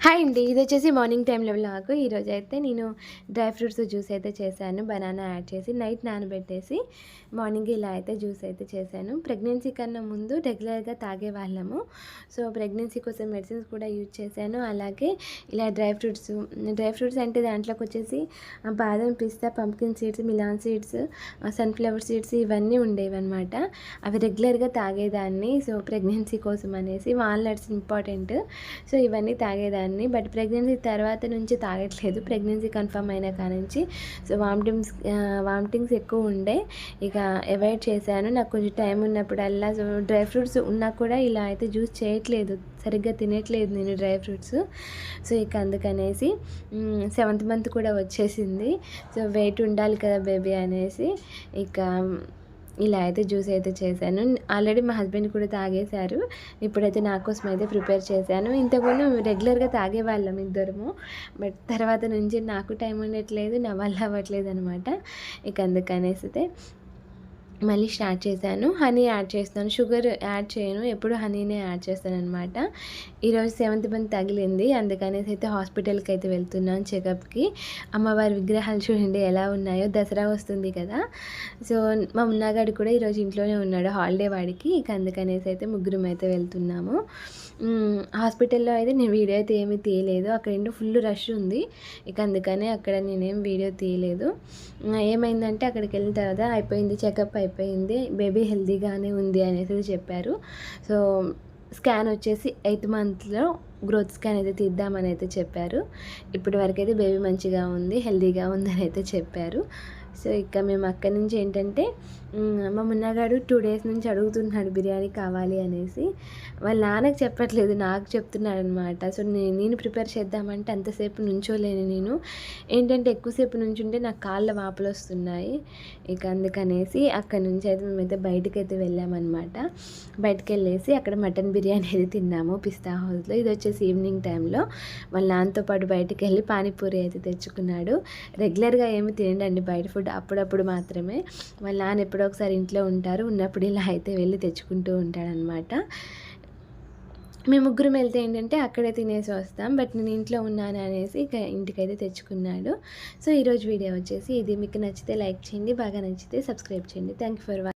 Hi అండి. ఇదొచ్చేసి morning టైమ్‌లో వ్లాగ్. ఈరోజైతే నేను డ్రై ఫ్రూట్స్ జ్యూస్ అయితే చేశాను. బనానా యాడ్ చేసి నైట్ నానబెట్టేసి మార్నింగ్ ఇలా అయితే జ్యూస్ అయితే చేశాను. ప్రెగ్నెన్సీ కన్నా ముందు రెగ్యులర్‌గా తాగేవాళ్ళము. సో, ప్రెగ్నెన్సీ కోసం మెడిసిన్స్ కూడా యూజ్ చేశాను. అలాగే ఇలా డ్రై ఫ్రూట్స్ అంటే దాంట్లోకొచ్చేసి బాదం, పిస్తా, pumpkin seeds, melon seeds, sunflower seeds ఇవన్నీ ఉండేవన్నమాట. అవి రెగ్యులర్‌గా తాగేదాన్ని. సో, ప్రెగ్నెన్సీ కోసం అనేసి వాల్‌నట్స్ ఇంపార్టెంట్. సో, ఇవన్నీ తాగేదాన్ని. బట్ ప్రెగ్నెన్సీ తర్వాత నుంచి తాగట్లేదు. ప్రెగ్నెన్సీ కన్ఫర్మ్ అయిన కానుంచి సో వామిటింగ్స్ ఎక్కువ ఉండే ఇక అవాయిడ్ చేశాను. నాకు కొంచెం టైం ఉన్నప్పుడల్లా సో డ్రై ఫ్రూట్స్ ఉన్నా కూడా ఇలా అయితే జ్యూస్ చేయట్లేదు, సరిగ్గా తినట్లేదు నేను డ్రై ఫ్రూట్స్. సో ఇక అందుకనేసి 7th మంత్ కూడా వచ్చేసింది. సో వెయిట్ ఉండాలి కదా బేబీ అనేసి ఇక ఇలా అయితే జ్యూస్ అయితే చేశాను. ఆల్రెడీ మా హస్బెండ్ కూడా తాగేశారు. ఇప్పుడైతే నా కోసం అయితే ప్రిపేర్ చేశాను. ఇంతకుముందు రెగ్యులర్‌గా తాగేవాళ్ళం ఇద్దరము. బట్ తర్వాత నుంచి నాకు టైం ఉండట్లేదు, నా వల్ల అవ్వట్లేదు అనమాట. ఇక అందుకనేసి మళ్ళీ స్టార్ట్ చేశాను. హనీ యాడ్ చేస్తాను, షుగర్ యాడ్ చేయను, ఎప్పుడు హనీనే యాడ్ చేస్తాననమాట. ఈరోజు 7th మంత్ తగిలింది, అందుకనేసి అయితే హాస్పిటల్కి అయితే వెళ్తున్నాను చెకప్కి. అమ్మవారి విగ్రహాలు చూడండి ఎలా ఉన్నాయో, దసరా వస్తుంది కదా. సో మా మున్నాగాడు కూడా ఈరోజు ఇంట్లోనే ఉన్నాడు, హాలిడే వాడికి. ఇక అందుకనేసి అయితే ముగ్గురం అయితే వెళ్తున్నాము. హాస్పిటల్లో అయితే నేను వీడియో అయితే ఏమీ తీయలేదు, అక్కడ ఏంటో ఫుల్ రష్ ఉంది. ఇక అందుకనే అక్కడ నేనేం వీడియో తీయలేదు. ఏమైందంటే అక్కడికి వెళ్ళిన తర్వాత అయిపోయింది, చెకప్ అయిపోయింది, బేబీ హెల్తీగానే ఉంది అనేసి చెప్పారు. సో స్కాన్ వచ్చేసి 8th మంత్లో గ్రోత్ స్కాన్ అయితే తీద్దామని అయితే చెప్పారు. ఇప్పటి వరకు అయితే బేబీ మంచిగా ఉంది, హెల్తీగా ఉందని అయితే చెప్పారు. సో ఇక మేము అక్కడి నుంచి ఏంటంటే మా మున్నగాడు 2 డేస్ నుంచి అడుగుతున్నాడు బిర్యానీ కావాలి అనేసి. వాళ్ళ నాన్నకి చెప్పట్లేదు, నాకు చెప్తున్నాడు అనమాట. సో నేను ప్రిపేర్ చేద్దామంటే అంతసేపు నుంచోలేను నేను. ఏంటంటే ఎక్కువసేపు నుంచుంటే నాకు కాళ్ళ వాపులు వస్తున్నాయి. ఇక అందుకనేసి అక్కడి నుంచి అయితే మేమైతే బయటకైతే వెళ్ళామన్నమాట. బయటకు వెళ్ళేసి అక్కడ మటన్ బిర్యానీ అయితే తిన్నాము పిస్తా హౌస్లో. ఇది వచ్చేసి ఈవినింగ్ టైంలో. వాళ్ళ నాన్నతో పాటు బయటకు వెళ్ళి పానీపూరి అయితే తెచ్చుకున్నాడు. రెగ్యులర్గా ఏమి తినండి బయట ఫుడ్, అప్పుడప్పుడు మాత్రమే. వాళ్ళ నాన్న ఎప్పుడో ఒకసారి ఇంట్లో ఉంటారు, ఉన్నప్పుడు ఇలా అయితే వెళ్ళి తెచ్చుకుంటూ ఉంటాడనమాట. మేము ముగ్గురం వెళ్తే ఏంటంటే అక్కడే తినేసి వస్తాం. బట్ నేను ఇంట్లో ఉన్నాను అనేసి ఇక ఇంటికైతే తెచ్చుకున్నాడు. సో ఈరోజు వీడియో వచ్చేసి ఇది. మీకు నచ్చితే లైక్ చేయండి, బాగా నచ్చితే సబ్స్క్రైబ్ చేయండి. Thank you for watching.